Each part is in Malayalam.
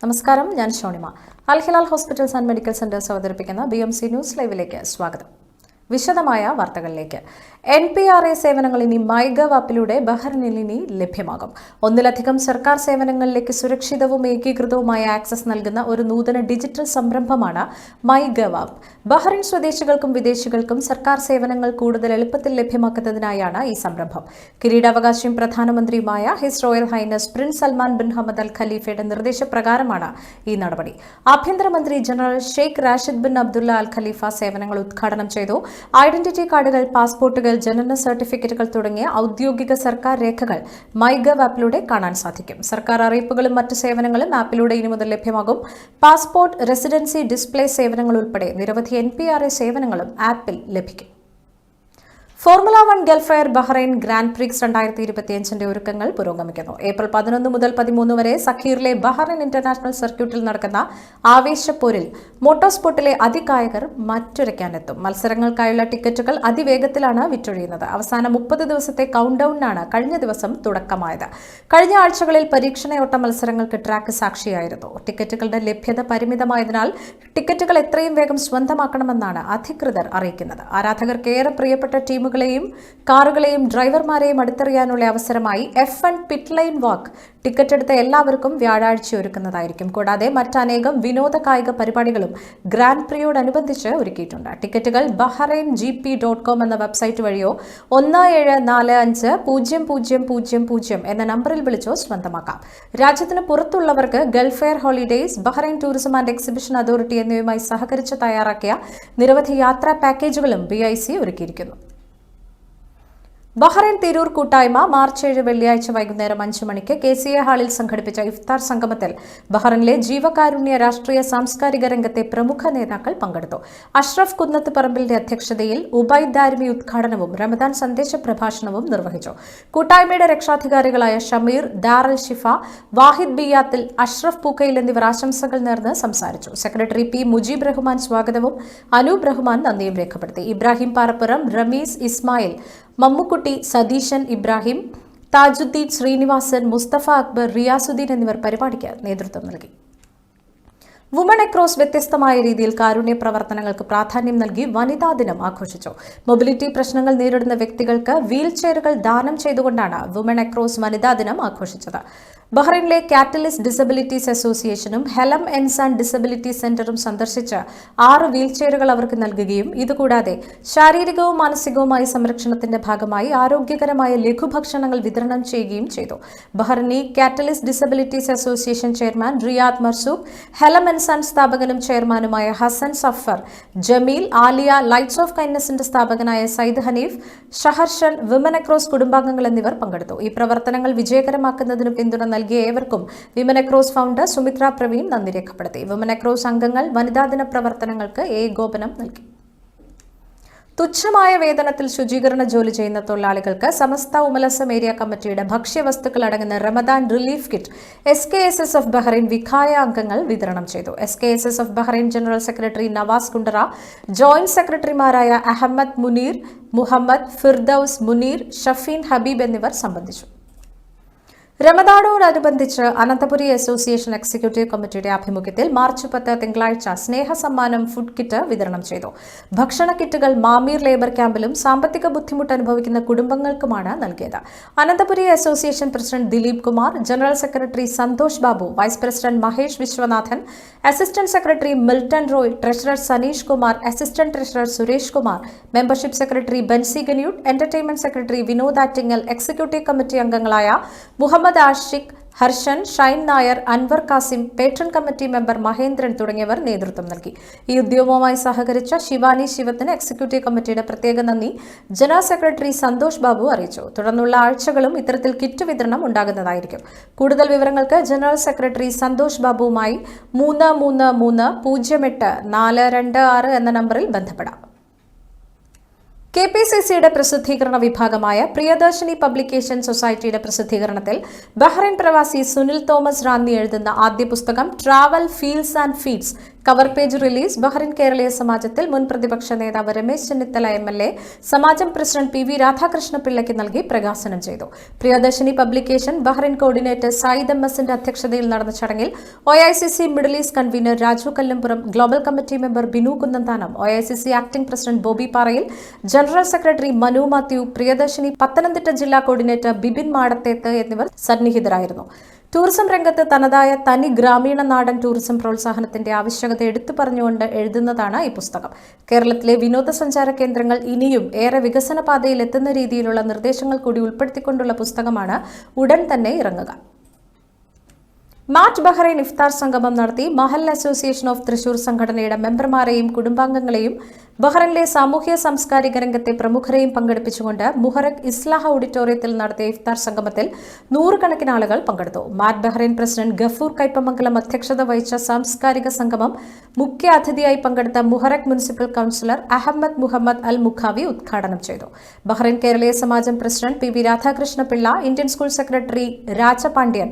നമസ്കാരം, ഞാൻ Shonima. Al Hilal hospitals and medical centres അവതരിപ്പിക്കുന്ന BMC ന്യൂസ് ലൈവിലേക്ക് സ്വാഗതം. വിശദമായ വാർത്തകളിലേക്ക്. NPRA സേവനങ്ങൾ ഇനി മൈഗവ് ആപ്പിലൂടെ ബഹ്റൈനിൽ ഇനി ലഭ്യമാകും. ഒന്നിലധികം സർക്കാർ സേവനങ്ങളിലേക്ക് സുരക്ഷിതവും ഏകീകൃതവുമായ ആക്സസ് നൽകുന്ന ഒരു നൂതന ഡിജിറ്റൽ സംരംഭമാണ് മൈഗവ് ആപ്പ്. ബഹ്റൈൻ സ്വദേശികൾക്കും വിദേശികൾക്കും സർക്കാർ സേവനങ്ങൾ കൂടുതൽ എളുപ്പത്തിൽ ലഭ്യമാക്കുന്നതിനായാണ് ഈ സംരംഭം. കിരീടാവകാശിയും പ്രധാനമന്ത്രിയുമായ His Royal Highness Prince Salman bin Hamad Al ഖലീഫയുടെ നിർദ്ദേശപ്രകാരമാണ് ഈ നടപടി. ആഭ്യന്തരമന്ത്രി General Sheikh Rashid bin Abdullah Al Khalifa സേവനങ്ങൾ ഉദ്ഘാടനം ചെയ്തു. ഐഡന്റിറ്റി കാർഡുകൾ, പാസ്പോർട്ടുകൾ, ജനന സർട്ടിഫിക്കറ്റുകൾ തുടങ്ങിയ ഔദ്യോഗിക സർക്കാർ രേഖകൾ മൈഗവ് ആപ്പിലൂടെ കാണാൻ സാധിക്കും. സർക്കാർ അറിയിപ്പുകളും മറ്റ് സേവനങ്ങളും ആപ്പിലൂടെ ഇനി മുതൽ ലഭ്യമാകും. പാസ്പോർട്ട്, റെസിഡൻസി ഡിസ്പ്ലേ സേവനങ്ങൾ ഉൾപ്പെടെ നിരവധി NPRA സേവനങ്ങളും ആപ്പിൽ ലഭിക്കും. Formula 1 Gulf air Bahrain grand prix 2025 ഒരുക്കങ്ങൾ പുരോഗമിക്കുന്നു. ഏപ്രിൽ 11 മുതൽ 13 വരെ സഖീറിലെ ബഹ്റൈൻ ഇന്റർനാഷണൽ സർക്യൂട്ടിൽ നടക്കുന്ന ആവേശപ്പോരിൽ മോട്ടോസ്പോർട്ടിലെ അതികായകർ മറ്റുരയ്ക്കാനെത്തും. മത്സരങ്ങൾക്കായുള്ള ടിക്കറ്റുകൾ അതിവേഗത്തിലാണ് വിറ്റൊഴിയുന്നത്. അവസാന 30 ദിവസത്തെ കൗണ്ട് ഡൌണിനാണ് കഴിഞ്ഞ ദിവസം തുടക്കമായത്. കഴിഞ്ഞ ആഴ്ചകളിൽ പരീക്ഷണയോട്ട മത്സരങ്ങൾക്ക് ട്രാക്ക് സാക്ഷിയായിരുന്നു. ടിക്കറ്റുകളുടെ ലഭ്യത പരിമിതമായതിനാൽ ടിക്കറ്റുകൾ എത്രയും വേഗം സ്വന്തമാക്കണമെന്നാണ് അധികൃതർ അറിയിക്കുന്നത്. ആരാധകർക്ക് ഏറെ പ്രിയപ്പെട്ട ടീമുകളെയും കാറുകളെയും ഡ്രൈവർമാരെയും അടുത്തറിയാനുള്ള അവസരമായി F1 പിറ്റ് ലൈൻ വാക്ക് ടിക്കറ്റ് എടുത്ത എല്ലാവർക്കും വ്യാഴാഴ്ച ഒരുക്കുന്നതായിരിക്കും. കൂടാതെ മറ്റനേകം വിനോദ കായിക പരിപാടികളും ഗ്രാൻഡ് പ്രിയോടനുബന്ധിച്ച് ഒരുക്കിയിട്ടുണ്ട്. ടിക്കറ്റുകൾ bahraingp.com എന്ന വെബ്സൈറ്റ് വഴിയോ 17450000 എന്ന നമ്പറിൽ വിളിച്ചോ സ്വന്തമാക്കാം. രാജ്യത്തിന് പുറത്തുള്ളവർക്ക് Gulf Air Holidays, Bahrain tourism and exhibition authority എന്നിവയുമായി സഹകരിച്ച് തയ്യാറാക്കിയ നിരവധി യാത്രാ പാക്കേജുകളും BIC ഒരുക്കിയിരിക്കുന്നു. ബഹ്റൈൻ തിരൂർ കൂട്ടായ്മ മാർച്ച് 7 വെള്ളിയാഴ്ച വൈകുന്നേരം 5 മണിക്ക് KCA ഹാളിൽ സംഘടിപ്പിച്ച ഇഫ്താർ സംഗമത്തിൽ ബഹ്റൈനിലെ ജീവകാരുണ്യ, രാഷ്ട്രീയ, സാംസ്കാരിക രംഗത്തെ പ്രമുഖ നേതാക്കൾ പങ്കെടുത്തു. അഷ്റഫ് കുന്നത്ത് പറമ്പിലിന്റെ അധ്യക്ഷതയിൽ ഉബൈദ് ദാരിമി ഉദ്ഘാടനവും റമദാൻ സന്ദേശ പ്രഭാഷണവും നിർവഹിച്ചു. കൂട്ടായ്മയുടെ രക്ഷാധികാരികളായ ഷമീർ, ദാറൽ ഷിഫ, വാഹിദ് ബിയാത്തിൽ, അഷ്റഫ് പൂക്കയിൽ എന്നിവർ ആശംസകൾ നേർന്ന് സംസാരിച്ചു. സെക്രട്ടറി P മുജീബ് റഹ്മാൻ സ്വാഗതവും അനൂപ് റഹ്മാൻ നന്ദിയും രേഖപ്പെടുത്തി. ഇബ്രാഹിം പാറപ്പുറം, റമീസ് ഇസ്മായിൽ, മമ്മുക്കുട്ടി, സതീശൻ ഇബ്രാഹിം, താജുദ്ദീൻ ശ്രീനിവാസൻ, മുസ്തഫ അക്ബർ, റിയാസുദ്ദീൻ എന്നിവർ പരിപാടിക്ക് നേതൃത്വം നൽകി. വുമൺ അക്രോസ് വ്യത്യസ്തമായ രീതിയിൽ കാരുണ്യ പ്രവർത്തനങ്ങൾക്ക് പ്രാധാന്യം നൽകി വനിതാ ദിനം ആഘോഷിച്ചു. മൊബിലിറ്റി പ്രശ്നങ്ങൾ നേരിടുന്ന വ്യക്തികൾക്ക് വീൽ ചെയറുകൾ ദാനം ചെയ്തുകൊണ്ടാണ് വുമൺ അക്രോസ് വനിതാ ദിനം ആഘോഷിച്ചത്. ബഹ്റൈനിലെ കാറ്റലിസ്റ്റ് ഡിസബിലിറ്റീസ് അസോസിയേഷനും ഹെലം എൻസാൻ ഡിസബിലിറ്റി സെന്ററും സന്ദർശിച്ച് 6 വീൽ ചെയറുകൾ അവർക്ക് നൽകുകയും ഇതുകൂടാതെ ശാരീരികവും മാനസികവുമായ സംരക്ഷണത്തിന്റെ ഭാഗമായി ആരോഗ്യകരമായ ലഘുഭക്ഷണങ്ങൾ വിതരണം ചെയ്യുകയും ചെയ്തു. Bahraini catalyst disabilities association chairman Riyad Marzooq, ഹെലം എൻസാൻ സ്ഥാപകനും ചെയർമാനുമായ Hassan Safar, Jameel, Aliya, lights of കൈൻഡ്നസിന്റെ സ്ഥാപകനായ സയ്യിദ് ഹനീഫ്, ഷഹർഷൻ, വിമൻ അക്രോസ് കുടുംബാംഗങ്ങൾ എന്നിവർ പങ്കെടുത്തു. ഈ പ്രവർത്തനങ്ങൾ വിജയകരമാക്കുന്നതിന് പിന്തുണ നൽകിയ ഏവർക്കും women across founder Sumithra Praveen നന്ദി രേഖപ്പെടുത്തി. വിമൻ അക്രോസ് അംഗങ്ങൾ വനിതാ ദിന പ്രവർത്തനങ്ങൾക്ക് ഏകോപനം നൽകി. തുച്ഛമായ വേതനത്തിൽ ശുചീകരണ ജോലി ചെയ്യുന്ന തൊഴിലാളികൾക്ക് സമസ്ത ഉമലസം ഏരിയ കമ്മിറ്റിയുടെ ഭക്ഷ്യവസ്തുക്കൾ അടങ്ങുന്ന Ramadan relief kit SKSS of Bahrain Vikhaya അംഗങ്ങൾ വിതരണം ചെയ്തു. SKSS of Bahrain general secretary Navas Kundara, joint സെക്രട്ടറിമാരായ അഹമ്മദ് മുനീർ, മുഹമ്മദ്, ഫിർദൌസ്, മുനീർ, ഷഫീൻ ഹബീബ് എന്നിവർ സംബന്ധിച്ചു. റമദാനോടനുബന്ധിച്ച് അനന്തപുരി അസോസിയേഷൻ എക്സിക്യൂട്ടീവ് കമ്മിറ്റിയുടെ ആഭിമുഖ്യത്തിൽ മാർച്ച് 10 തിങ്കളാഴ്ച സ്നേഹസമ്മാനം ഫുഡ് കിറ്റ് വിതരണം ചെയ്തു. ഭക്ഷണ കിറ്റുകൾ മാമീർ ലേബർ ക്യാമ്പിലും സാമ്പത്തിക ബുദ്ധിമുട്ട് അനുഭവിക്കുന്ന കുടുംബങ്ങൾക്കുമാണ് നൽകിയത്. Ananthapuri association president Dileep Kumar, general secretary Santhosh Babu, vice president Mahesh Viswanathan, assistant secretary Milton Roy, treasurer Saneesh Kumar, assistant treasurer Suresh Kumar, membership secretary Bency ഗന്യൂട്ട്, entertainment secretary Vinod Attingal, executive committee അംഗങ്ങളായ Muhammad Ashiq, Harshan, Shine Nair, Anwar Kasim, patron committee member Mahendran തുടങ്ങിയവർ നേതൃത്വം നൽകി. ഈ ഉദ്യമവുമായി സഹകരിച്ച ശിവാനി ശിവത്തിന് എക്സിക്യൂട്ടീവ് കമ്മിറ്റിയുടെ പ്രത്യേക നന്ദി ജനറൽ സെക്രട്ടറി സന്തോഷ് ബാബു അറിയിച്ചു. തുടർന്നുള്ള ആഴ്ചകളും ഇത്തരത്തിൽ കിറ്റ് വിതരണം ഉണ്ടാകുന്നതായിരിക്കും. കൂടുതൽ വിവരങ്ങൾക്ക് ജനറൽ സെക്രട്ടറി സന്തോഷ് ബാബുവുമായി 333-08-426 എന്ന നമ്പറിൽ ബന്ധപ്പെടാം. KPCCയുടെ പ്രസിദ്ധീകരണ വിഭാഗമായ പ്രിയദർശിനി പബ്ലിക്കേഷൻ സൊസൈറ്റിയുടെ പ്രസിദ്ധീകരണത്തിൽ ബഹ്റൈൻ പ്രവാസി സുനിൽ തോമസ് റാന്നി എഴുതുന്ന ആദ്യ പുസ്തകം travel feels and feeds cover page release Bahrain കേരളീയ സമാജത്തിൽ മുൻ പ്രതിപക്ഷ നേതാവ് Ramesh Chennithala MLA Samajam president PV രാധാകൃഷ്ണപിള്ളയ്ക്ക് നൽകി പ്രകാശനം ചെയ്തു. Priyadarshini publication Bahrain coordinator Sayed MS അധ്യക്ഷതയിൽ നടന്ന ചടങ്ങിൽ OICC middle east convener Raju Kallampuram, global committee member Binu Kunnanthanam, OICC acting president Bobby Parayil, general secretary Manu Mathew, Priyadarshini Pathanamthitta ജില്ലാ കോർഡിനേറ്റർ ബിബിൻ മാടത്തേത്ത് എന്നിവർ സന്നിഹിതരായിരുന്നു. ടൂറിസം രംഗത്ത് തനതായ തനി ഗ്രാമീണ നാടൻ ടൂറിസം പ്രോത്സാഹനത്തിന്റെ ആവശ്യകത എടുത്തു പറഞ്ഞുകൊണ്ട് എഴുതുന്നതാണ് ഈ പുസ്തകം. കേരളത്തിലെ വിനോദസഞ്ചാര കേന്ദ്രങ്ങൾ ഇനിയും ഏറെ വികസന പാതയിൽ എത്തുന്ന രീതിയിലുള്ള നിർദ്ദേശങ്ങൾ കൂടി ഉൾപ്പെടുത്തിക്കൊണ്ടുള്ള പുസ്തകമാണ് ഉടൻ തന്നെ ഇറങ്ങുക. മാറ്റ് ബഹ്റൈൻ ഇഫ്താർ സംഗമം നടത്തി. മഹൽ അസോസിയേഷൻ ഓഫ് തൃശൂർ സംഘടനയുടെ മെമ്പർമാരെയും കുടുംബാംഗങ്ങളെയും ബഹ്റൈനിലെ സാമൂഹ്യ സാംസ്കാരിക രംഗത്തെ പ്രമുഖരെയും പങ്കെടുപ്പിച്ചുകൊണ്ട് മുഹറക് ഇസ്ലാഹ് ഓഡിറ്റോറിയത്തിൽ നടത്തിയ ഇഫ്താർ സംഗമത്തിൽ നൂറുകണക്കിന് ആളുകൾ പങ്കെടുത്തു. മാറ്റ് ബഹ്റൈൻ പ്രസിഡന്റ് ഗഫൂർ കൈപ്പമംഗലം അധ്യക്ഷത വഹിച്ച സാംസ്കാരിക സംഗമം മുഖ്യ അതിഥിയായി പങ്കെടുത്ത Muharraq municipal councillor Ahmed Mohammed Al Mukhawi ഉദ്ഘാടനം ചെയ്തു. Bahrain Keraleeya Samajam president PV Radhakrishnapillai, Indian school secretary Rajapandian,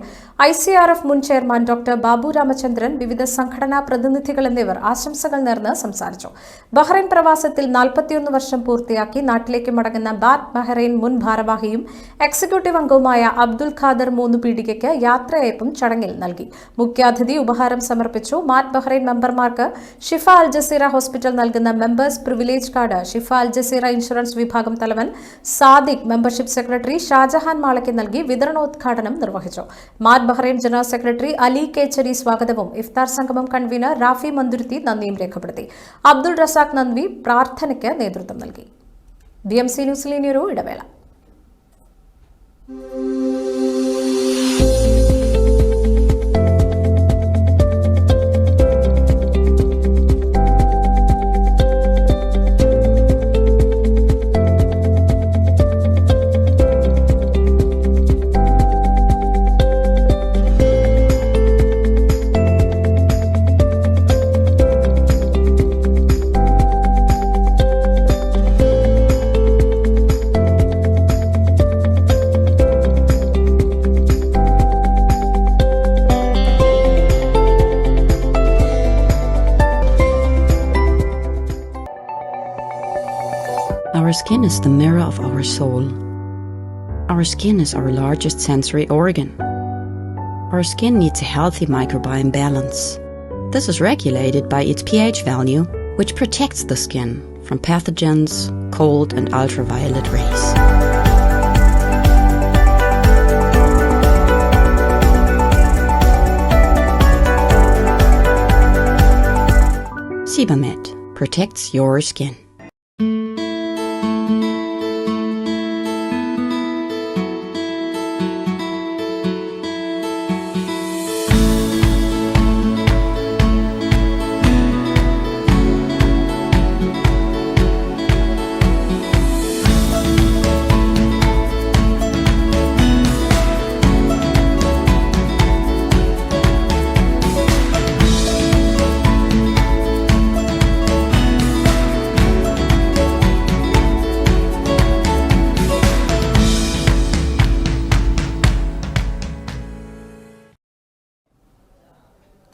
ICRF മുൻ ചെയർമാൻ ഡോക്ടർ ബാബു രാമചന്ദ്രൻ, വിവിധ സംഘടനാ പ്രതിനിധികൾ എന്നിവർ ആശംസകൾ നേർന്ന് സംസാരിച്ചു. ബഹ്റൈൻ പ്രവാസത്തിൽ 41 വർഷം പൂർത്തിയാക്കി നാട്ടിലേക്ക് മടങ്ങുന്ന മാറ്റ് ബഹ്റൈൻ മുൻ ഭാരവാഹിയും എക്സിക്യൂട്ടീവ് അംഗവുമായ അബ്ദുൽ ഖാദർ മൂന്നുപീടികയ്ക്ക് യാത്രയയപ്പും ചടങ്ങിൽ നൽകി. മുഖ്യാതിഥി ഉപഹാരം സമർപ്പിച്ചു. മാറ്റ് ബഹ്റൈൻ മെമ്പർമാർക്ക് ഷിഫ അൽ ജസീറ ഹോസ്പിറ്റൽ നൽകുന്ന മെമ്പേഴ്സ് പ്രിവിലേജ് കാർഡ് ഷിഫ അൽ ജസീറ ഇൻഷുറൻസ് വിഭാഗം തലവൻ സാദിഖ്, മെമ്പർഷിപ്പ് സെക്രട്ടറി ഷാജഹാൻ മാളയ്ക്ക് നൽകി വിതരണോദ്ഘാടനം നിർവഹിച്ചു. മാറ്റ് ബഹ്റൈൻ ജനറൽ സെക്രട്ടറി അലി കേച്ചരി സ്വാഗതവും ഇഫ്താർ സംഗമം കൺവീനർ റാഫി മന്ദുരുത്തി നന്ദിയും രേഖപ്പെടുത്തി. അബ്ദുൾ റസാഖ് നന്ദി പ്രാർത്ഥനയ്ക്ക് നേതൃത്വം നൽകി. BMC ന്യൂസിൽ ഇനിയൊരു ഇടവേള. Our skin is the mirror of our soul. Our skin is our largest sensory organ. Our skin needs a healthy microbiome balance. This is regulated by its pH value, which protects the skin from pathogens, cold and ultraviolet rays. Sebamed protects your skin.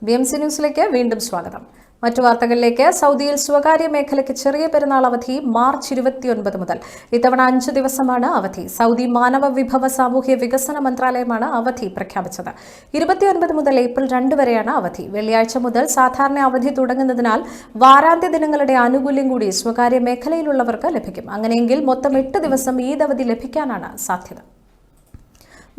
BMC ന്യൂസിലേക്ക് വീണ്ടും സ്വാഗതം. മറ്റു വാർത്തകളിലേക്ക്. സൗദിയിൽ സ്വകാര്യ മേഖലയ്ക്ക് ചെറിയ പെരുന്നാൾ അവധി മാർച്ച് 29 മുതൽ. ഇത്തവണ 5 ദിവസമാണ് അവധി. സൗദി മാനവ വിഭവ സാമൂഹ്യ വികസന മന്ത്രാലയമാണ് അവധി പ്രഖ്യാപിച്ചത്. 29 മുതൽ ഏപ്രിൽ 2 വരെയാണ് അവധി. വെള്ളിയാഴ്ച മുതൽ സാധാരണ അവധി തുടങ്ങുന്നതിനാൽ വാരാന്ത്യ ദിനങ്ങളുടെ ആനുകൂല്യം കൂടി സ്വകാര്യ മേഖലയിലുള്ളവർക്ക് ലഭിക്കും. അങ്ങനെയെങ്കിൽ മൊത്തം 8 ദിവസം ഈദ് അവധി ലഭിക്കാനാണ് സാധ്യത.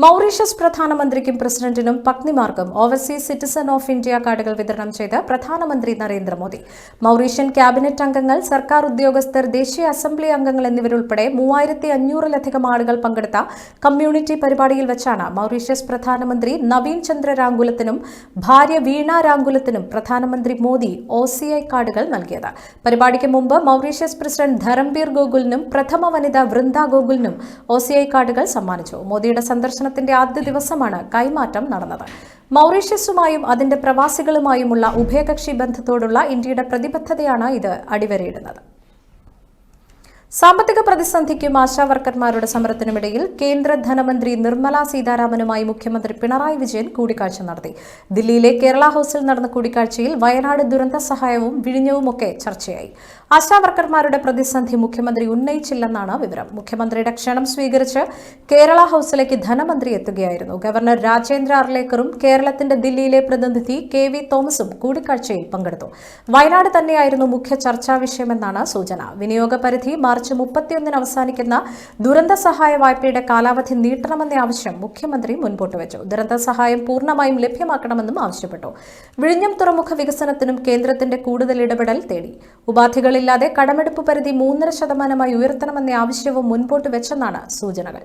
മൗറീഷ്യസ് പ്രധാനമന്ത്രിക്കും പ്രസിഡന്റിനും പത്നിമാർക്കും ഓവർസീസ് സിറ്റിസൺ ഓഫ് ഇന്ത്യ കാർഡുകൾ വിതരണം ചെയ്ത് പ്രധാനമന്ത്രി നരേന്ദ്രമോദി. മൗറീഷ്യൻ ക്യാബിനറ്റ് അംഗങ്ങൾ, സർക്കാർ ഉദ്യോഗസ്ഥർ, ദേശീയ അസംബ്ലി അംഗങ്ങൾ എന്നിവരുൾപ്പെടെ 3500-ലധികം ആളുകൾ പങ്കെടുത്ത കമ്മ്യൂണിറ്റി പരിപാടിയിൽ വെച്ചാണ് മൗറീഷ്യസ് പ്രധാനമന്ത്രി നവീൻ ചന്ദ്ര രാങ്കുലത്തിനും ഭാര്യ വീണ രാങ്കുലത്തിനും പ്രധാനമന്ത്രി മോദി OCI കാർഡുകൾ നൽകിയത്. പരിപാടിക്ക് മുമ്പ് മൗറീഷ്യസ് പ്രസിഡന്റ് ധരംബീർ ഗോകുലിനും പ്രഥമ വനിത വൃന്ദ ഗോകുലിനും OCI കാർഡുകൾ സമ്മാനിച്ചു. മോദിയുടെ സന്ദർശനത്തിന്റെ ആദ്യ ദിവസമാണ് കൈമാറ്റം നടന്നത്. മൗറീഷ്യസുമായും അതിന്റെ പ്രവാസികളുമായുമുള്ള ഉഭയകക്ഷി ബന്ധത്തോടുള്ള ഇന്ത്യയുടെ പ്രതിബദ്ധതയാണ് ഇത് അടിവരയിടുന്നത്. സാമ്പത്തിക പ്രതിസന്ധിക്കും ആശാവർക്കർമാരുടെ സമരത്തിനുമിടയിൽ കേന്ദ്ര ധനമന്ത്രി നിർമ്മല സീതാരാമനുമായി മുഖ്യമന്ത്രി പിണറായി വിജയൻ കൂടിക്കാഴ്ച നടത്തി. ദില്ലിയിലെ കേരള ഹൌസിൽ നടന്ന കൂടിക്കാഴ്ചയിൽ വയനാട് ദുരന്ത സഹായവും വിഴിഞ്ഞവുമൊക്കെ ചർച്ചയായി. ആശാവർക്കർമാരുടെ പ്രതിസന്ധി മുഖ്യമന്ത്രി ഉന്നയിച്ചില്ലെന്നാണ് വിവരം. മുഖ്യമന്ത്രിയുടെ ക്ഷണം സ്വീകരിച്ച് കേരള ഹൌസിലേക്ക് ധനമന്ത്രി എത്തുകയായിരുന്നു. ഗവർണർ രാജേന്ദ്ര അർലേക്കറും കേരളത്തിന്റെ ദില്ലിയിലെ പ്രതിനിധി KV തോമസും കൂടിക്കാഴ്ചയിൽ പങ്കെടുത്തു. വയനാട് തന്നെയായിരുന്നു മുഖ്യ ചർച്ചാ വിഷയമെന്നാണ് സൂചന. വിനിയോഗ പരിധി മാർച്ച് 31 അവസാനിക്കുന്ന ദുരന്ത സഹായ വായ്പയുടെ കാലാവധി നീട്ടണമെന്ന ആവശ്യം മുഖ്യമന്ത്രി മുൻപോട്ട് വെച്ചു. ദുരന്ത സഹായം പൂർണ്ണമായും ലഭ്യമാക്കണമെന്നും ആവശ്യപ്പെട്ടു. വിഴിഞ്ഞം തുറമുഖ വികസനത്തിനും കേന്ദ്രത്തിന്റെ കൂടുതൽ ഇടപെടൽ തേടി. ഉപാധികളില്ലാതെ കടമെടുപ്പ് പരിധി 3.5% ഉയർത്തണമെന്ന ആവശ്യവും മുൻപോട്ട് വെച്ചെന്നാണ് സൂചനകൾ.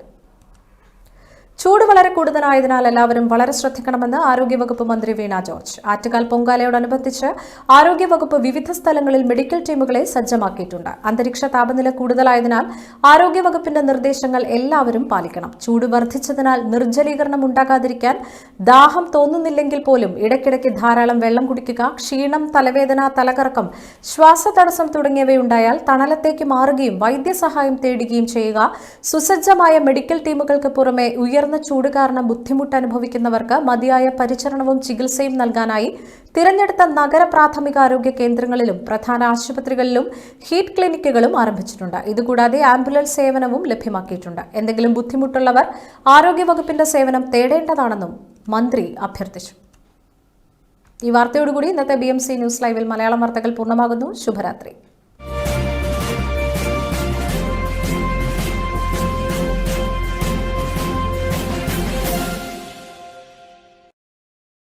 ചൂട് വളരെ കൂടുതലായതിനാൽ എല്ലാവരും വളരെ ശ്രദ്ധിക്കണമെന്ന് ആരോഗ്യവകുപ്പ് മന്ത്രി വീണ ജോർജ്. ആറ്റുകാൽ പൊങ്കാലയോടനുബന്ധിച്ച് ആരോഗ്യവകുപ്പ് വിവിധ സ്ഥലങ്ങളിൽ മെഡിക്കൽ ടീമുകളെ സജ്ജമാക്കിയിട്ടുണ്ട്. അന്തരീക്ഷ താപനില കൂടുതലായതിനാൽ ആരോഗ്യവകുപ്പിന്റെ നിർദ്ദേശങ്ങൾ എല്ലാവരും പാലിക്കണം. ചൂട് വർദ്ധിച്ചതിനാൽ നിർജ്ജലീകരണം ഉണ്ടാകാതിരിക്കാൻ ദാഹം തോന്നുന്നില്ലെങ്കിൽ പോലും ഇടയ്ക്കിടയ്ക്ക് ധാരാളം വെള്ളം കുടിക്കുക. ക്ഷീണം, തലവേദന, തലകറക്കം, ശ്വാസതടസ്സം തുടങ്ങിയവയുണ്ടായാൽ തണലത്തേക്ക് മാറുകയും വൈദ്യസഹായം തേടുകയും ചെയ്യുക. സുസജ്ജമായ മെഡിക്കൽ ടീമുകൾക്ക് പുറമെ ഉയർന്ന ചൂട് കാരണം ബുദ്ധിമുട്ട് അനുഭവിക്കുന്നവർക്ക് മതിയായ പരിചരണവും ചികിത്സയും നൽകാനായി തിരഞ്ഞെടുത്ത നഗര പ്രാഥമികാരോഗ്യ കേന്ദ്രങ്ങളിലും പ്രധാന ആശുപത്രികളിലും ഹീറ്റ് ക്ലിനിക്കുകളും ആരംഭിച്ചിട്ടുണ്ട്. ഇതുകൂടാതെ ആംബുലൻസ് സേവനവും ലഭ്യമാക്കിയിട്ടുണ്ട്. എന്തെങ്കിലും ബുദ്ധിമുട്ടുള്ളവർ ആരോഗ്യവകുപ്പിന്റെ സേവനം തേടേണ്ടതാണെന്നും മന്ത്രി അഭ്യർത്ഥിച്ചു. ഈ വാർത്തയോടുകൂടി ഇന്നത്തെ BMC ന്യൂസ് ലൈവിൽ മലയാളം വാർത്തകൾ പൂർണ്ണമാകുന്നു. ശുഭരാത്രി.